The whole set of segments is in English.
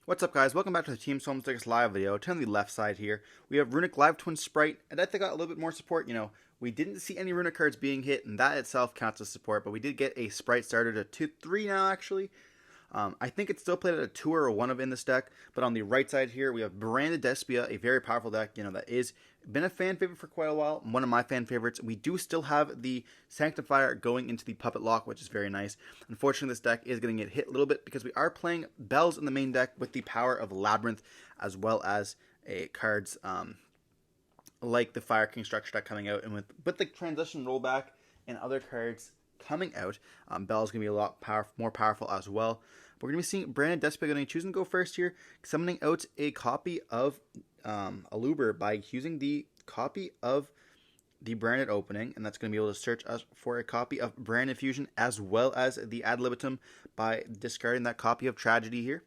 What's up, guys? Welcome back to the Team Solemn Circus live video. Turn the left side here. We have Runick Live Twin Spright, and I think got a little bit more support. We didn't see any Runick cards being hit, and that itself counts as support, but we did get a Spright started to 2-3 now, actually. I think it's still played at a 2 or a 1 of in this deck, but on the right side here, we have branded Despia, a very powerful deck, that is been a fan favorite for quite a while, one of my fan favorites. We do still have the Sanctifier going into the Puppet Lock, which is very nice. Unfortunately, this deck is going to get hit a little bit because we are playing Bells in the main deck with the power of Labyrinth, as well as cards like the Fire King structure deck coming out, and with the transition rollback and other cards coming out, Bell's going to be a lot more powerful as well. We're going to be seeing Brandon Despia going to choose and go first here, summoning out a copy of Aluber by using the copy of the Branded opening, and that's going to be able to search us for a copy of Branded Fusion as well as the Ad Libitum by discarding that copy of Tragedy here.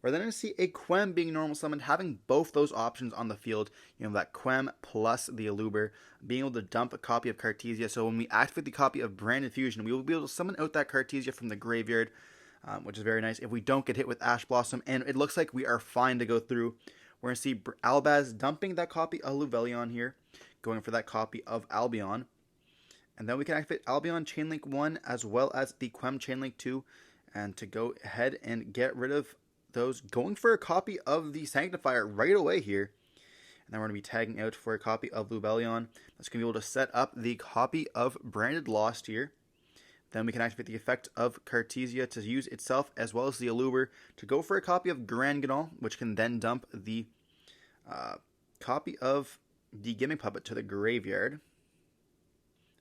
We're then going to see a Quem being normal summoned, having both those options on the field. That Quem plus the Aluber, being able to dump a copy of Cartesia. So when we activate the copy of Branded Fusion, we will be able to summon out that Cartesia from the graveyard, which is very nice. If we don't get hit with Ash Blossom, and it looks like we are fine to go through, we're going to see Albaz dumping that copy of Luvelion here, going for that copy of Albion. And then we can activate Albion Chainlink 1 as well as the Quem Chainlink 2, and to go ahead and get rid of those, going for a copy of the Sanctifier right away here. And then we're going to be tagging out for a copy of Luvelion. That's going to be able to set up the copy of Branded Lost here. Then we can activate the effect of Cartesia to use itself as well as the Aluber to go for a copy of Grand Guignol, which can then dump the copy of the Gimmick Puppet to the graveyard.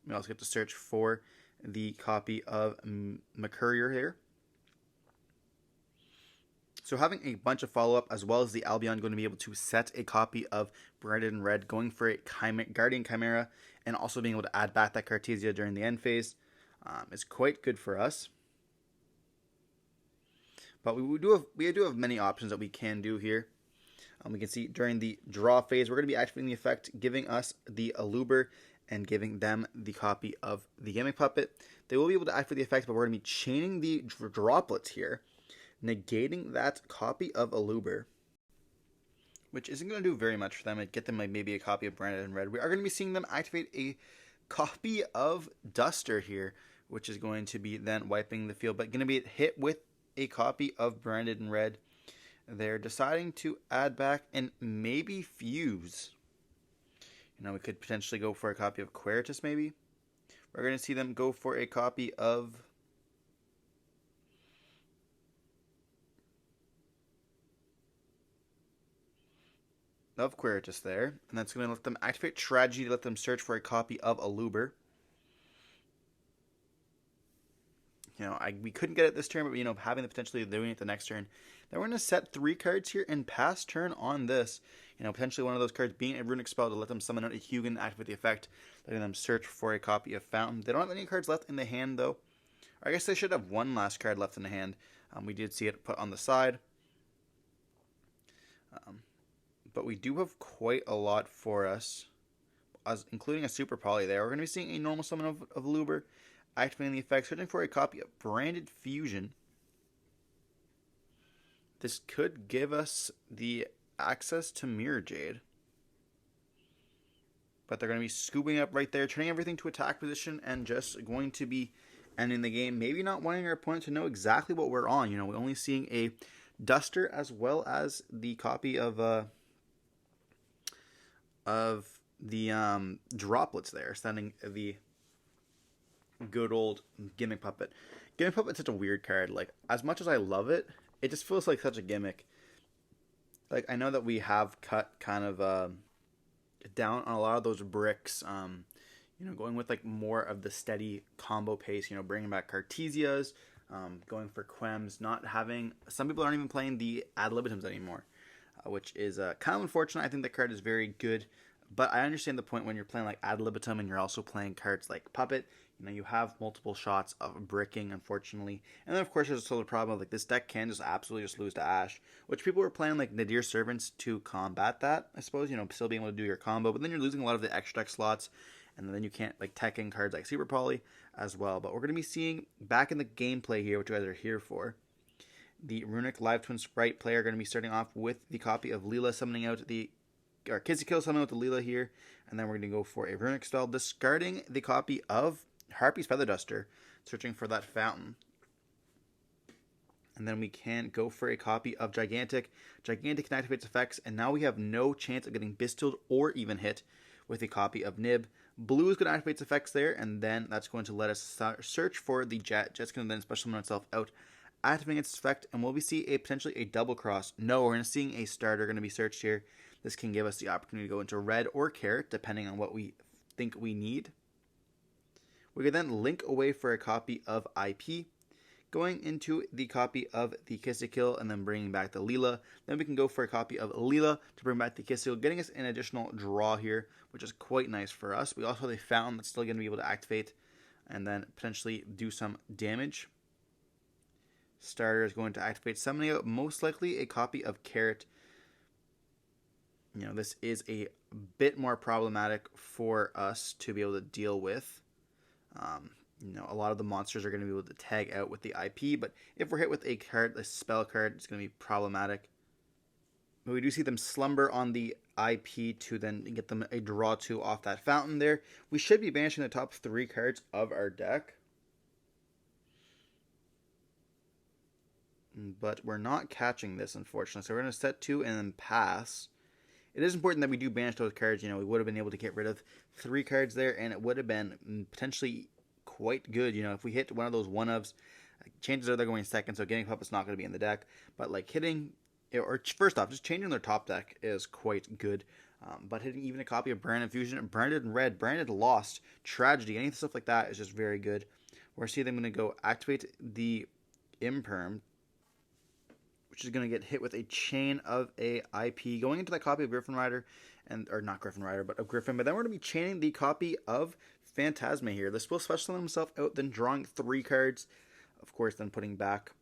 We also get to search for the copy of Mercurier here. So having a bunch of follow-up as well as the Albion going to be able to set a copy of Branded in red, going for a Guardian Chimera, and also being able to add back that Cartesia during the end phase is quite good for us. But we do have many options that we can do here. We can see during the draw phase, we're going to be activating the effect, giving us the Aluber and giving them the copy of the Gimmick Puppet. They will be able to activate the effect, but we're going to be chaining the droplets here, negating that copy of Aluber, which isn't going to do very much for them. It'd get them like maybe a copy of Branded in red. We are going to be seeing them activate a copy of Duster here, which is going to be then wiping the field, but going to be hit with a copy of Branded in red. They're deciding to add back and maybe fuse. We could potentially go for a copy of Queritus maybe. We're going to see them go for a copy of Queritus there, and that's going to let them activate Tragedy to let them search for a copy of Aluber. We couldn't get it this turn, but having the potentially doing it the next turn. Then we're going to set 3 cards here and pass turn on this. Potentially one of those cards being a Runick spell to let them summon out a Hugin, activate the effect, letting them search for a copy of Fountain. They don't have any cards left in the hand though. Or I guess they should have one last card left in the hand. We did see it put on the side. But we do have quite a lot for us, including a Super Poly there. We're going to be seeing a normal summon of Aluber, activating the effect, searching for a copy of Branded Fusion. This could give us the access to Mirror Jade. But they're going to be scooping up right there, turning everything to attack position, and just going to be ending the game. Maybe not wanting our opponent to know exactly what we're on. We're only seeing a Duster as well as the copy of the droplets there, sending the good old Gimmick Puppet. Gimmick Puppet's such a weird card. Like, as much as I love it, it just feels like such a gimmick. Like, I know that we have cut kind of down on a lot of those bricks, going with like more of the steady combo pace, bringing back Cartesias, going for Quems, not having, some people aren't even playing the Ad Libitums anymore, which is kind of unfortunate. I think the card is very good, but I understand the point when you're playing like Ad Libitum and you're also playing cards like Puppet. You have multiple shots of bricking, unfortunately. And then, of course, there's still the problem of, like, this deck can just absolutely just lose to Ash, which people were playing, like, Nadir Servants to combat that, I suppose, still being able to do your combo. But then you're losing a lot of the extra deck slots, and then you can't, like, tech in cards like Super Poly as well. But we're going to be seeing back in the gameplay here, which you guys are here for, the Runick Live Twin Spright player going to be starting off with the copy of Leela, summoning out the Kill summoning out the Leela here, and then we're going to go for a Runick spell, discarding the copy of Harpy's Feather Duster, searching for that fountain. And then we can go for a copy of Gigantic. Gigantic can activate its effects, and now we have no chance of getting Bistilled or even hit with a copy of Nib. Blue is going to activate its effects there, and then that's going to let us search for the Jet. Jet's going to then special summon itself out, activating its effect, and will we see potentially a double cross? No, we're going to see a starter going to be searched here. This can give us the opportunity to go into red or carrot, depending on what we think we need. We can then link away for a copy of IP, going into the copy of the Kill, and then bringing back the Leela. Then we can go for a copy of Leela to bring back the Kill, getting us an additional draw here, which is quite nice for us. We also have a fountain that's still going to be able to activate and then potentially do some damage. Starter is going to activate, summoning out most likely a copy of Carrot. This is a bit more problematic for us to be able to deal with. A lot of the monsters are going to be able to tag out with the IP, but if we're hit with a spell card, it's going to be problematic. But we do see them slumber on the IP to then get them a draw 2 off that fountain there. We should be banishing the top 3 cards of our deck, but we're not catching this, unfortunately. So we're going to set 2 and then pass. It is important that we do banish those cards. We would have been able to get rid of 3 cards there, and it would have been potentially quite good. If we hit one of those one-ofs, chances are they're going second, so getting Puppet's not going to be in the deck. But hitting, or first off, just changing their top deck is quite good. But hitting even a copy of Branded Fusion, Branded Red, Branded Lost, Tragedy, any stuff like that is just very good. We're seeing them going to go activate the Imperm, which is going to get hit with a chain of a IP, going into that copy of Griffin Rider, or not Griffin Rider, but of Griffin. But then we're going to be chaining the copy of Phantasma here. This will special summon himself out, then drawing 3 cards. Of course, then putting back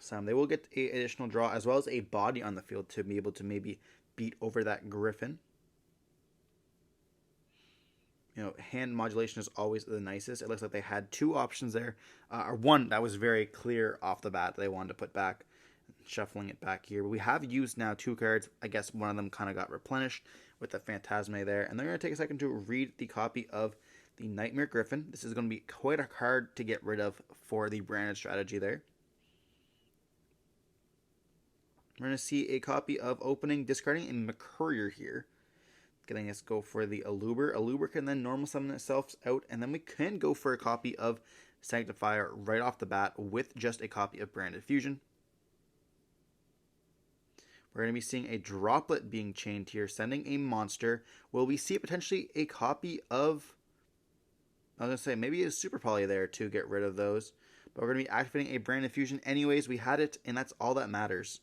some. They will get an additional draw, as well as a body on the field to be able to maybe beat over that Griffin. Hand modulation is always the nicest. It looks like they had 2 options there, or one that was very clear off the bat that they wanted to put back. Shuffling it back here, but we have used now 2 cards. I guess one of them kind of got replenished with the Phantasma there, and they're going to take a second to read the copy of the Nightmare Griffin. This is going to be quite hard to get rid of for the branded strategy there. We're going to see a copy of opening, discarding a McCourier here, getting us go for the Aluber. Aluber can then normal summon itself out, and then we can go for a copy of Sanctifier right off the bat with just a copy of Branded Fusion. We're going to be seeing a Droplet being chained here, sending a monster. Will we see potentially a copy of, I was going to say, maybe a Super Poly there to get rid of those. But we're going to be activating a Branded Fusion anyways. We had it, and that's all that matters.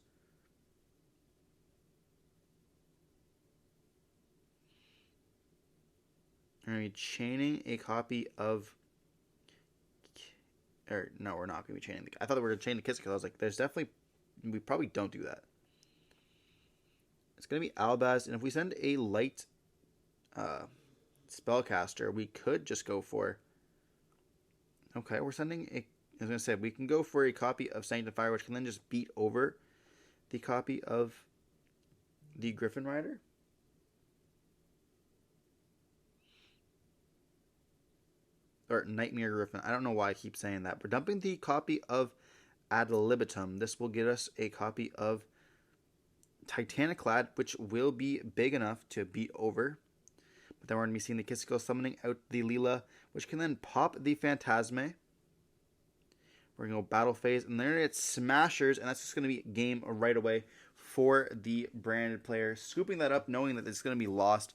We're going to be chaining a copy of, or no, we're not going to be chaining. I thought we were going to chain the Kiss because I was like, there's definitely, we probably don't do that. It's going to be Albaz, and if we send a light spellcaster, we could just go for, okay, we're sending a, I was going to say, we can go for a copy of Sanctifier, which can then just beat over the copy of the Griffin Rider. Or Nightmare Griffin. I don't know why I keep saying that. We're dumping the copy of Ad Libitum. This will get us a copy of Titaniclad, which will be big enough to beat over. But then we're going to be seeing the Kissico summoning out the Leela, which can then pop the Phantasma. We're going to go battle phase, and then it's Smashers, and that's just going to be game right away for the branded player. Scooping that up, knowing that it's going to be lost.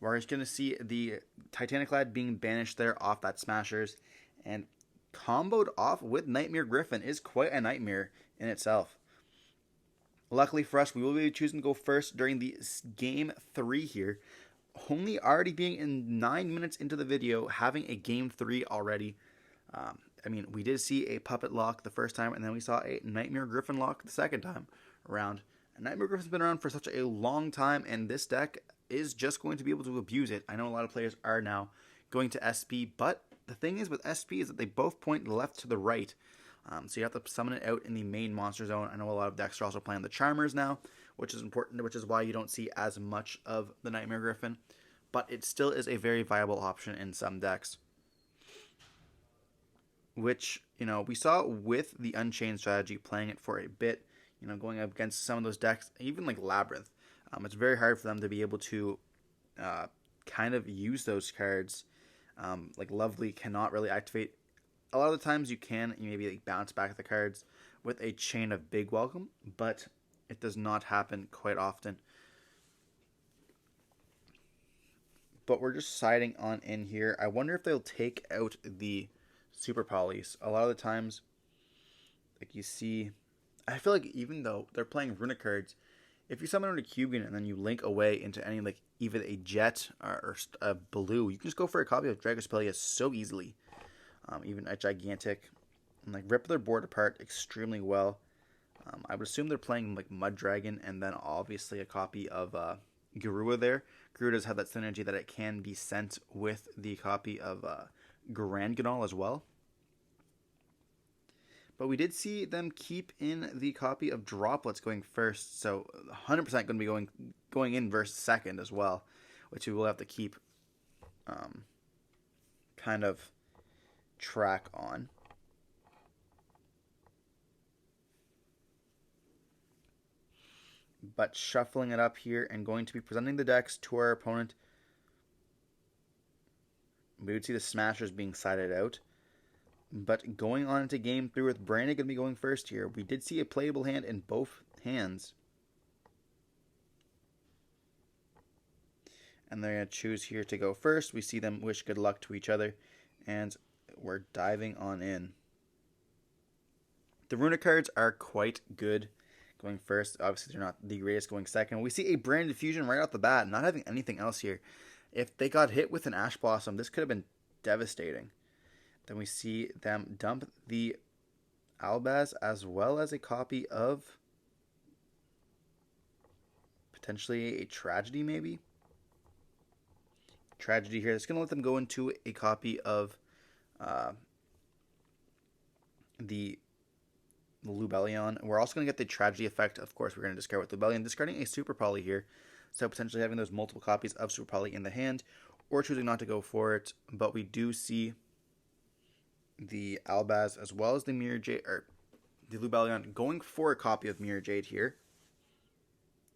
We're just going to see the Titaniclad being banished there off that Smashers, and comboed off with Nightmare Griffin is quite a nightmare in itself. Luckily for us, we will be choosing to go first during the game 3 here. Only already being in 9 minutes into the video, having a game 3 already. We did see a Puppet lock the first time, and then we saw a Nightmare Griffin lock the second time around. And Nightmare Griffin's been around for such a long time, and this deck is just going to be able to abuse it. I know a lot of players are now going to SP, but the thing is with SP is that they both point left to the right. So you have to summon it out in the main monster zone. I know a lot of decks are also playing the Charmers now, which is important, which is why you don't see as much of the Nightmare Griffin. But it still is a very viable option in some decks. Which, we saw with the Unchained strategy, playing it for a bit, going up against some of those decks, even like Labyrinth. It's very hard for them to be able to kind of use those cards. Like Lovely cannot really activate. A lot of the times you can, maybe like bounce back the cards with a Chain of Big Welcome, but it does not happen quite often. But we're just siding on in here. I wonder if they'll take out the Super Polys. A lot of the times, like you see, I feel like even though they're playing Runick cards, if you summon out a Cubin and then you link away into any, like, even a Jet or a Blue, you can just go for a copy of Dragospellia so easily. Even a Gigantic. And, like, rip their board apart extremely well. I would assume they're playing, like, Mud Dragon and then obviously a copy of Garua there. Garua does have that synergy that it can be sent with the copy of Grand Ganol as well. But we did see them keep in the copy of Droplets going first, so 100% going to be going in versus second as well, which we will have to keep kind of track on. But shuffling it up here and going to be presenting the decks to our opponent, we would see the Smashers being sided out. But going on into game 3 with Brandon going to be going first here, we did see a playable hand in both hands. And they're going to choose here to go first. We see them wish good luck to each other. And we're diving on in. The Runick cards are quite good going first. Obviously, they're not the greatest going second. We see a Branded Fusion right off the bat, not having anything else here. If they got hit with an Ash Blossom, this could have been devastating. Then we see them dump the Albaz as well as a copy of potentially a Tragedy, maybe? Tragedy here. It's going to let them go into a copy of the Lubellion. We're also going to get the Tragedy effect. Of course, we're going to discard with Lubellion. Discarding a Super Poly here. So potentially having those multiple copies of Super Poly in the hand, or choosing not to go for it. But we do see the Albaz as well as the Mirror Jade, or the Lubellion, going for a copy of Mirror Jade here.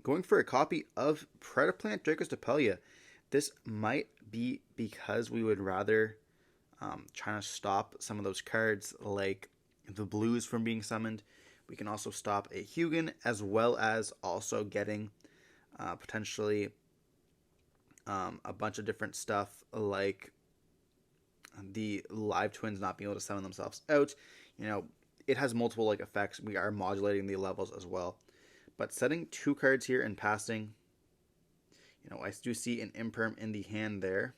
Going for a copy of Predaplant Dragospellia. This might be because we would rather try to stop some of those cards like the blues from being summoned. We can also stop a Hugin, as well as also getting potentially a bunch of different stuff like the Live Twins not being able to summon themselves out. It has multiple like effects. We are modulating the levels as well. But setting 2 cards here and passing, I do see an Imperm in the hand there.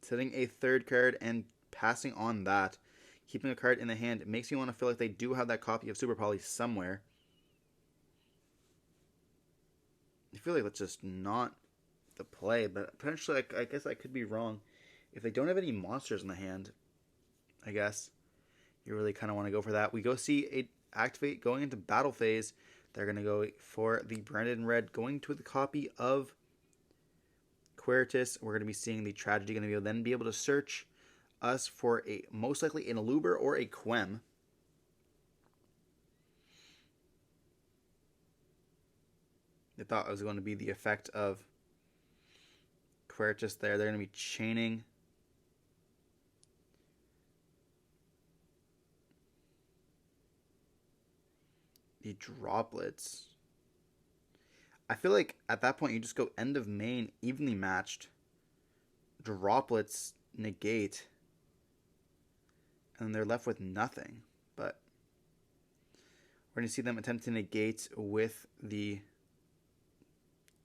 Setting a 3rd card and passing on that. Keeping a card in the hand, it makes you want to feel like they do have that copy of Super Poly somewhere. I feel like that's just not the play, but potentially I guess I could be wrong. If they don't have any monsters in the hand, I guess you really kind of want to go for that. We go see a activate going into battle phase. They're going to go for the Branded in red, going to the copy of Quiritus. We're going to be seeing the Tragedy, going to then be able to search us for a most likely an Aluber or a Quem. They thought it was going to be the effect of Quiritus there. They're going to be chaining the Droplets. I feel like at that point you just go end of main, evenly matched. Droplets negate. And they're left with nothing. But we're going to see them attempt to negate with the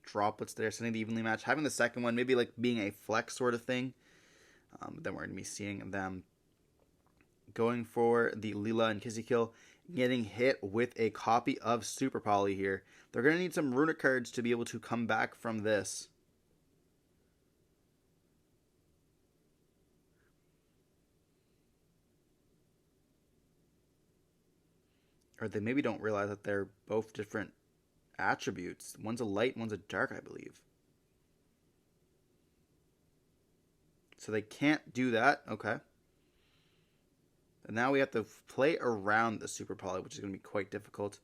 Droplets there, sending the evenly match. Having the second one maybe like being a flex sort of thing. Then we're going to be seeing them going for the Leela and Kissy Kill, getting hit with a copy of Super Poly here. They're going to need some Runick cards to be able to come back from this. Or they maybe don't realize that they're both different attributes. One's a light, one's a dark, I believe. So they can't do that. Okay. And now we have to play around the Super Poly, which is going to be quite difficult.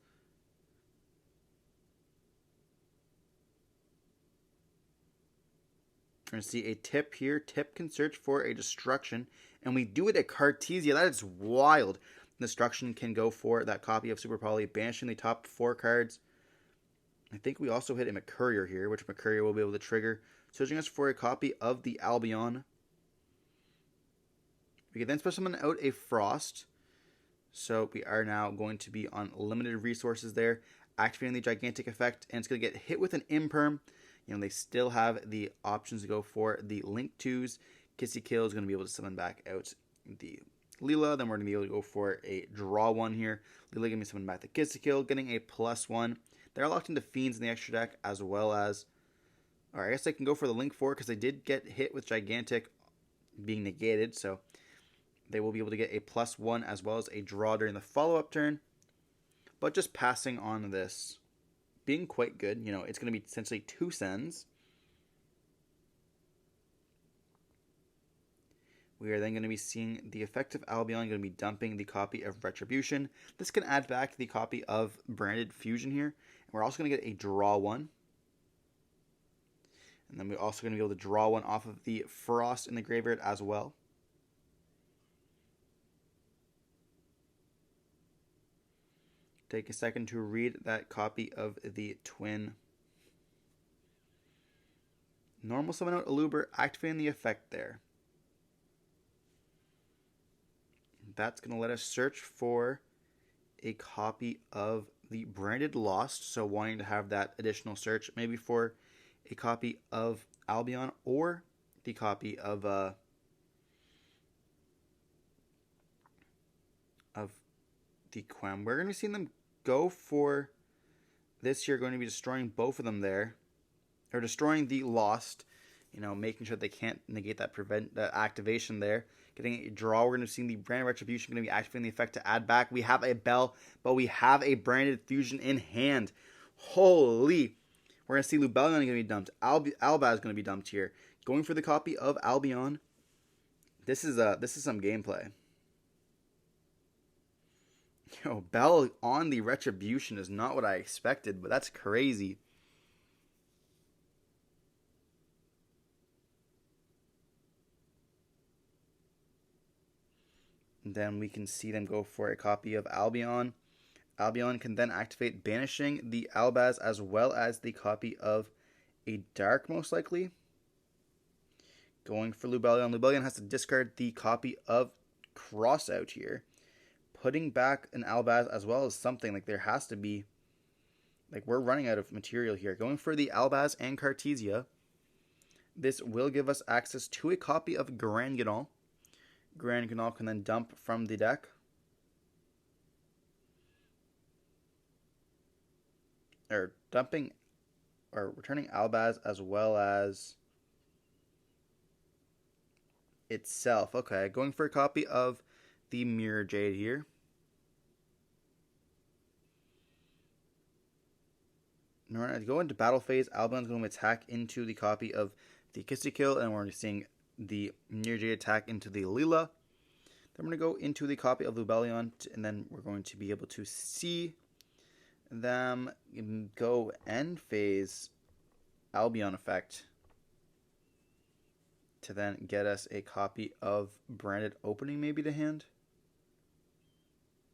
We're going to see a tip here. Tip can search for a destruction. And we do it at Cartesia. That is wild. Destruction can go for that copy of Super Poly, banishing the top 4 cards. I think we also hit a McCourier here, which McCourier will be able to trigger, searching us for a copy of the Albion. We can then special summon out a Frost. So we are now going to be on limited resources there, activating the Gigantic effect, and it's going to get hit with an Imperm. You know, they still have the options to go for the Link 2s. Kissy Kill is going to be able to summon back out the Leela. Then we're going to be able to go for a draw 1 here. Leela going to be summoned back the Kissy Kill, getting a +1. They're locked into Fiends in the extra deck, as well as... Alright, I guess they can go for the Link 4, because they did get hit with Gigantic being negated, so they will be able to get a +1 as well as a draw during the follow-up turn. But just passing on this being quite good. You know, it's going to be essentially 2 sends. We are then going to be seeing the effective Albion going to be dumping the copy of Retribution. This can add back the copy of Branded Fusion here. And we're also going to get a draw 1. And then we're also going to be able to draw 1 off of the Frost in the graveyard as well. Take a second to read that copy of the Twin. Normal summon out Aluber, activating the effect there. That's going to let us search for a copy of the Branded Lost. So wanting to have that additional search, maybe for a copy of Albion or the copy of the Quem. We're going to be seeing them go for this here, going to be destroying both of them there, or destroying the Lost, you know, making sure they can't negate that activation there. Getting a draw, we're going to see the Branded Retribution going to be activating the effect to add back. We have a Bell, but we have a Branded Fusion in hand. Holy! We're going to see Lubellion going to be dumped. Albaz is going to be dumped here. Going for the copy of Albion. This is some gameplay. Yo, Bell on the Retribution is not what I expected, but that's crazy. And then we can see them go for a copy of Albion. Albion can then activate, banishing the Albaz as well as the copy of a Dark, most likely. Going for Lubellion. Lubellion has to discard the copy of Crossout here. Putting back an Albaz as well as something. Like, there has to be... Like, we're running out of material here. Going for the Albaz and Cartesia. This will give us access to a copy of Grand Guinal. Grand Guinal can then dump from the deck. Or dumping... Or returning Albaz as well as... itself. Okay, going for a copy of the Mirror Jade here. Now we're going to go into battle phase. Albion's going to attack into the copy of the Kissy Kill, and we're seeing the Mirror Jade attack into the Leela. Then we're going to go into the copy of Lubellion, and then we're going to be able to see them go end phase Albion effect to then get us a copy of Branded Opening maybe to hand.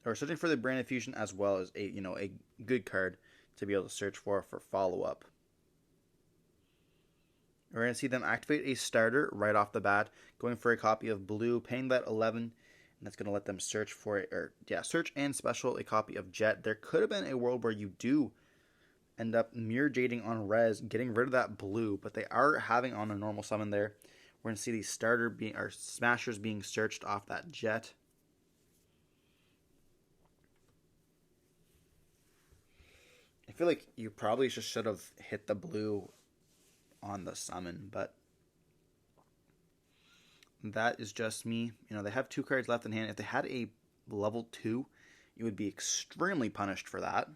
Or searching for the Branded Fusion as well as a good card to be able to search for follow-up. We're going to see them activate a starter right off the bat, going for a copy of Blue, paying that 11, and that's going to let them search for it, search and special a copy of Jet. There could have been a world where you do end up Mirror Jading on res, getting rid of that Blue, but they are having on a normal summon there. We're going to see the starter being, or smashers being searched off that Jet. I feel like you probably just should have hit the Blue on the summon, but that is just me. You know, they have 2 cards left in hand. If they had a level 2, you would be extremely punished for that.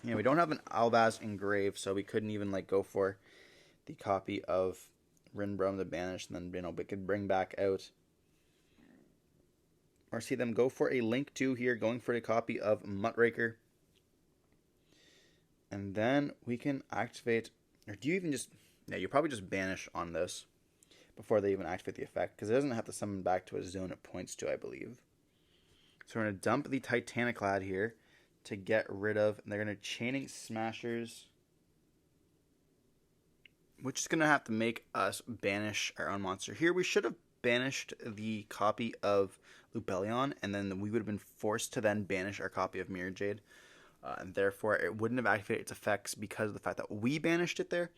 We don't have an Albaz engraved, so we couldn't even like go for the copy of Rinbrom the Banished, and then we could bring back out, or see them go for a Link 2 here, going for a copy of Muckraker. And then we can activate, or do you even just, yeah, you probably just banish on this before they even activate the effect, because it doesn't have to summon back to a zone it points to, I believe. So we're going to dump the Titaniclad here to get rid of, and they're going to Chaining Smashers, which is going to have to make us banish our own monster. Here we should have banished the copy of Lubellion, and then we would have been forced to then banish our copy of Mirror Jade. And therefore, it wouldn't have activated its effects because of the fact that we banished it there,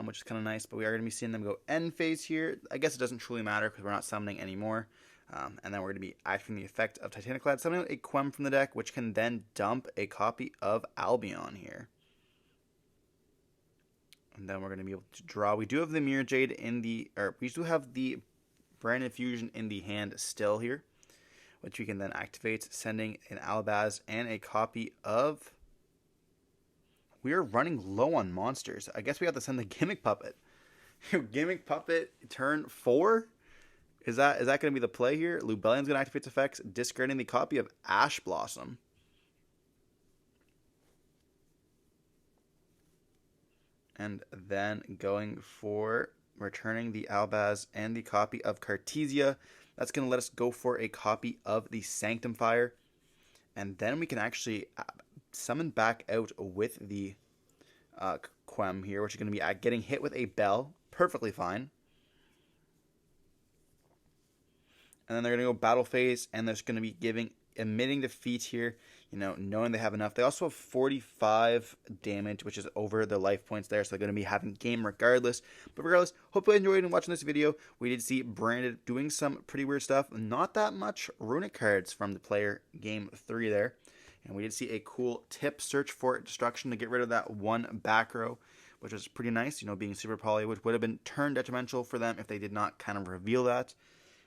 which is kind of nice. But we are going to be seeing them go end phase here. I guess it doesn't truly matter because we're not summoning anymore. And then we're going to be activating the effect of Titaniclad, summoning out a Quem from the deck, which can then dump a copy of Albion here. And then we're going to be able to draw. We do have the Mirror Jade in the, or we do have the Branded Fusion in the hand still here, which we can then activate, sending an Albaz and a copy of... We are running low on monsters. I guess we have to send the Gimmick Puppet. Gimmick Puppet turn 4? Is that going to be the play here? Lubellion's going to activate its effects, discarding the copy of Ash Blossom. And then going for returning the Albaz and the copy of Cartesia. That's going to let us go for a copy of the Sanctum Fire. And then we can actually summon back out with the Quem here, which is going to be getting hit with a Bell. Perfectly fine. And then they're going to go battle phase, and they're just going to be emitting defeat here, knowing they have enough. They also have 45 damage, which is over the life points there, so they're going to be having game regardless. But regardless, hope you enjoyed watching this video. We did see Branded doing some pretty weird stuff. Not that much Runick cards from the player game 3 there. And we did see a cool tip, Search for Destruction, to get rid of that one back row, which was pretty nice, being super poly, which would have been turned detrimental for them if they did not kind of reveal that.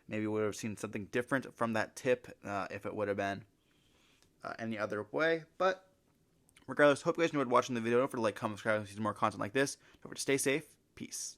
Maybe we would have seen something different from that tip if it would have been any other way. But regardless, hope you guys enjoyed watching the video. Don't forget to like, comment, subscribe, and see some more content like this. Don't forget to stay safe. Peace.